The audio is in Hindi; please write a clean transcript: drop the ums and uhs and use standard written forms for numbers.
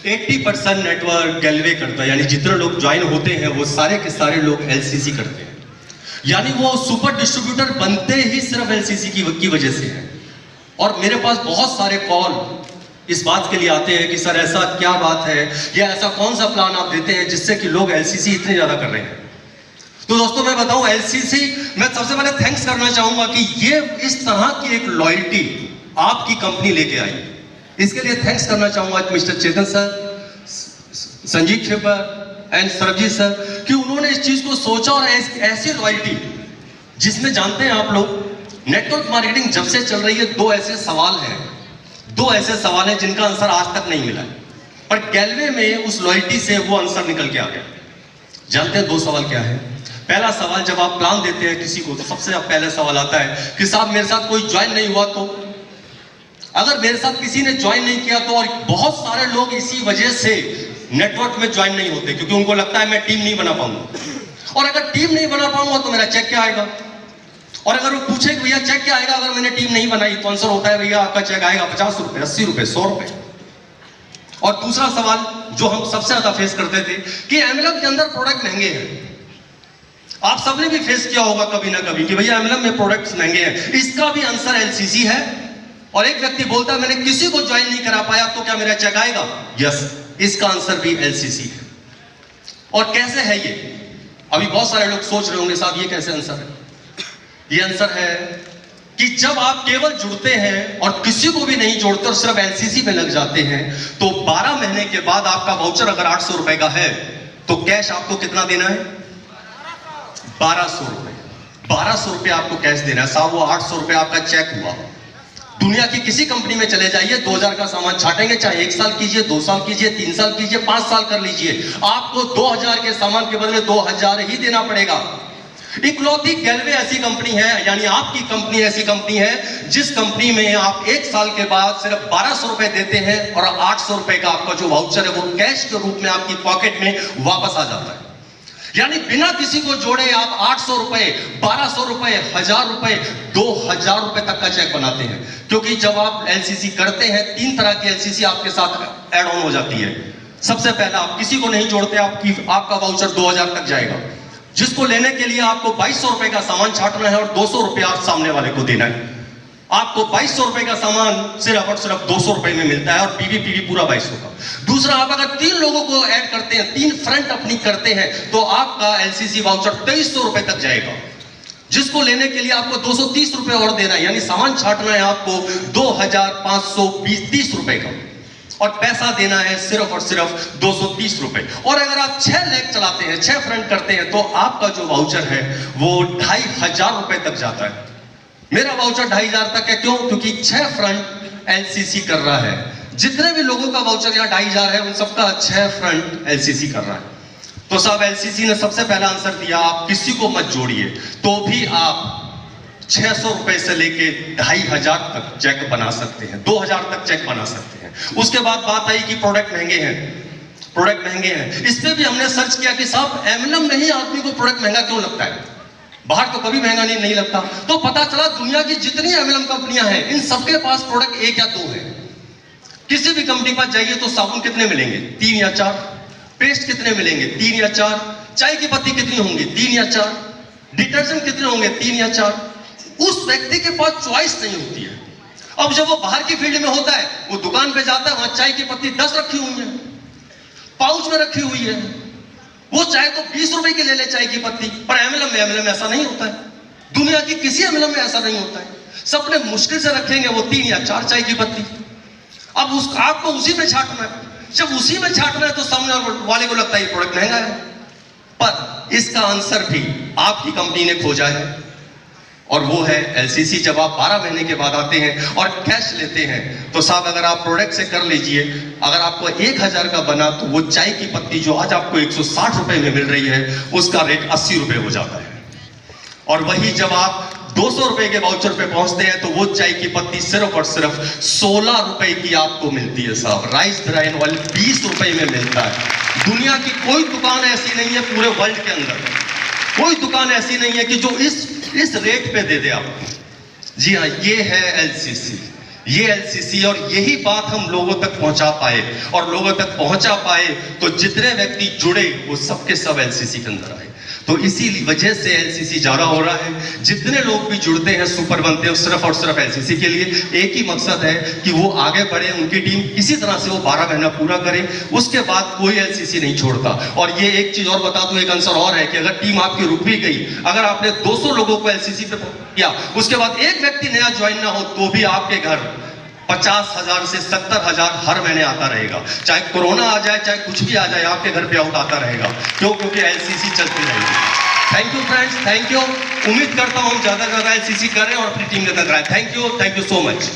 80% नेटवर्क गैलवे करता है, यानी जितने लोग ज्वाइन होते हैं वो सारे के सारे लोग एलसीसी करते हैं। यानी वो सुपर डिस्ट्रीब्यूटर बनते ही सिर्फ एलसीसी की वजह से है। और मेरे पास बहुत सारे कॉल इस बात के लिए आते हैं कि सर ऐसा क्या बात है या ऐसा कौन सा प्लान आप देते हैं जिससे कि लोग एलसीसी इतने ज्यादा कर रहे हैं। तो दोस्तों मैं बताऊं, एलसीसी मैं सबसे पहले थैंक्स करना चाहूंगा कि ये इस तरह की एक लॉयल्टी आपकी कंपनी लेके आई। इसके लिए थैंक्स करना चाहूंगा mister Chetan sir, Sanjeev Khepar and Sarabjit sir कि उन्होंने इस चीज को सोचा और ऐसी लॉयल्टी जिसमें जानते हैं आप लोग नेटवर्क मार्केटिंग जब से चल रही है दो ऐसे सवाल हैं जिनका आंसर आज तक नहीं मिला है, पर गैलवे में उस लॉयल्टी से वो आंसर निकल के आ गया। जानते हैं दो सवाल क्या है? पहला सवाल, जब आप प्लान देते हैं किसी को तो सबसे पहले सवाल आता है कि साहब मेरे साथ कोई ज्वाइन नहीं हुआ तो, अगर मेरे साथ किसी ने ज्वाइन नहीं किया तो, और बहुत सारे लोग इसी वजह से नेटवर्क में ज्वाइन नहीं होते क्योंकि उनको लगता है मैं टीम नहीं बना पाऊंगा, और अगर टीम नहीं बना पाऊंगा तो मेरा चेक क्या आएगा। और अगर वो पूछे कि भैया चेक क्या आएगा अगर मैंने टीम नहीं बनाई, तो आंसर होता है भैया आपका चेक आएगा 50 रुपए, 80 रुपए, 100 रुपए। और दूसरा सवाल जो हम सबसे ज्यादा फेस करते थे कि एमएलएम के अंदर प्रोडक्ट महंगे हैं। आप सबने भी फेस किया होगा कभी ना कभी कि भैया एमएलएम में प्रोडक्ट्स महंगे हैं। इसका भी आंसर एलसीसी है। और एक व्यक्ति बोलता है मैंने किसी को ज्वाइन नहीं करा पाया तो क्या मेरा चेक आएगा? यस, इसका आंसर भी एलसीसी है। और कैसे है ये? अभी बहुत सारे लोग सोच रहे होंगे साहब ये कैसे आंसर है? ये आंसर है कि जब आप केवल जुड़ते हैं और किसी को भी नहीं जोड़ते और सिर्फ एलसीसी में लग जाते हैं तो 12 महीने के बाद आपका वाउचर अगर 800 रुपए का है तो कैश आपको कितना देना है? 1200 रुपए। 1200 रुपए आपको कैश देना है। साहब वो 800 रुपए आपका चेक हुआ। दुनिया की किसी कंपनी में चले जाइए, 2000 का सामान छाटेंगे, चाहे 1 साल कीजिए, 2 साल कीजिए, 3 साल कीजिए, 5 साल कर लीजिए, आपको 2000 के सामान के बदले 2000 ही देना पड़ेगा। इकलौती गैलवे ऐसी कंपनी है, यानी आपकी कंपनी ऐसी कंपनी है जिस कंपनी में आप 1 साल के बाद सिर्फ 1200 रुपए देते हैं और 800 रुपए का आपका जो वाउचर है वो कैश के रूप में आपकी पॉकेट में वापस आ जाता है। यानी बिना किसी को जोड़े आप 800 रुपए, 1200 रुपए, 1000 रुपए, 2000 रुपए तक का चेक बनाते हैं। क्योंकि जब आप एलसीसी करते हैं 3 तरह की एलसीसी आपके साथ ऐड ऑन हो जाती है। सबसे पहला, आप किसी को नहीं जोड़ते, आपका वाउचर 2000 तक जाएगा, जिसको लेने के लिए आपको 2200 रुपए का सामान छाटना है और 200 रुपए आप सामने वाले को देना है। आपको 2200 रुपए का सामान सिर्फ और सिर्फ 200 रुपए में मिलता है और पीवी पूरा 2200 का। दूसरा, आप अगर 3 लोगों को ऐड करते हैं, 3 फ्रंट अपनी करते हैं तो आपका एलसीसी वाउचर 2300 रुपए तक जाएगा, जिसको लेने के लिए आपको 230 रुपए और देना है। यानी सामान छाटना है आपको 2530 रुपए का और पैसा देना है सिर्फ और सिर्फ 230 रुपए। और अगर आप 6 लेग चलाते हैं, 6 फ्रंट करते हैं तो आपका जो वाउचर है वो 2500 रुपए तक जाता है। मेरा वाउचर 2500 तक है। क्यों? क्योंकि 6 फ्रंट एलसीसी कर रहा है। जितने भी लोगों का वाउचर यहाँ 2500 है उन सबका 6 फ्रंट एलसीसी कर रहा है। तो साहब एलसीसी ने सबसे पहला आंसर दिया, आप किसी को मत जोड़िए, तो भी आप 600 रुपए से लेके 2500 तक चेक बना सकते हैं, 2000 तक चेक बना सकते हैं। उसके बाद बात आई कि प्रोडक्ट महंगे हैं। इस पे भी हमने सर्च किया कि साहब एमएलएम में ही आदमी को प्रोडक्ट महंगा क्यों लगता है? बाहर तो कभी महंगा नहीं लगता। तो पता चला दुनिया की जितनी एमएलएम कंपनियां हैं इन सबके पास प्रोडक्ट 1 या 2 है। किसी भी कंपनी पर जाइए तो साबुन कितने मिलेंगे? 3 या 4। पेस्ट कितने मिलेंगे? 3 या 4। चाय की पत्ती कितनी होंगी? 3 या 4। डिटर्जेंट कितने होंगे? 3 या 4। उस व्यक्ति के पास चॉइस नहीं होती है। अब जब वो बाहर की फील्ड में होता है, वो दुकान पे जाता है, वहां चाय की पत्ती 10 रखी हुई है, पाउच में रखी हुई है। वो चाहे तो 20 रुपए की ले ले चाय की पत्ती, पर एमएलएम में ऐसा नहीं होता है। दुनिया की किसी एमएलएम में ऐसा नहीं होता है। सबने मुश्किल से रखेंगे वो 3 या 4 चाय की पत्ती। अब आपको उसी में छाटना है। जब उसी में छाटना है तो सामने वाले को लगता है ये प्रोडक्ट महंगा है, पर इसका आंसर भी आपकी कंपनी ने खोजा है और वो है एलसीसी। जब आप 12 महीने के बाद आते हैं और कैश लेते हैं तो साहब अगर आप प्रोडक्ट से कर लीजिए, अगर आपको 1000 का बना तो वो चाय की पत्ती जो आज आपको 160 रुपए में मिल रही है उसका रेट 80 रुपए हो जाता है। और वही जब आप 200 रुपए के वाउचर पे पहुंचते हैं तो वो चाय की पत्ती सिर्फ और सिर्फ 16 रुपए की आपको मिलती है साहब। राइस ब्राइन ऑयल 20 रुपए में मिलता है। दुनिया की कोई दुकान ऐसी नहीं है पूरे वर्ल्ड के अंदर, कोई दुकान ऐसी नहीं है कि जो इस रेट पे दे दे आपको। जी हाँ, ये है एलसीसी, ये एलसीसी, और यही बात हम लोगों तक पहुंचा पाए, और लोगों तक पहुंचा पाए तो जितने व्यक्ति जुड़े वो सबके सब एलसीसी के अंदर आए। तो इसी वजह से एलसीसी ज्यादा हो रहा है। जितने लोग भी जुड़ते हैं, सुपर बनते हैं, सिर्फ और सिर्फ एलसीसी के लिए। एक ही मकसद है कि वो आगे बढ़े, उनकी टीम इसी तरह से वो 12 महीना पूरा करे, उसके बाद कोई एलसीसी नहीं छोड़ता। और ये एक चीज और बता दूं, एक आंसर और है कि अगर टीम आपकी रुक भी गई, अगर आपने 200 लोगों को एलसीसी पे किया, उसके बाद एक व्यक्ति नया ज्वाइन ना हो, तो भी आपके घर 50,000 से 70,000 हर महीने आता रहेगा। चाहे कोरोना आ जाए, चाहे कुछ भी आ जाए, आपके घर पे आउट आता रहेगा। क्यों? क्योंकि एलसीसी चलती रहेगी। Thank you friends, thank you. उम्मीद करता हूं हम ज्यादा एलसीसी करें और अपनी टीम लेकर आए। Thank you so much.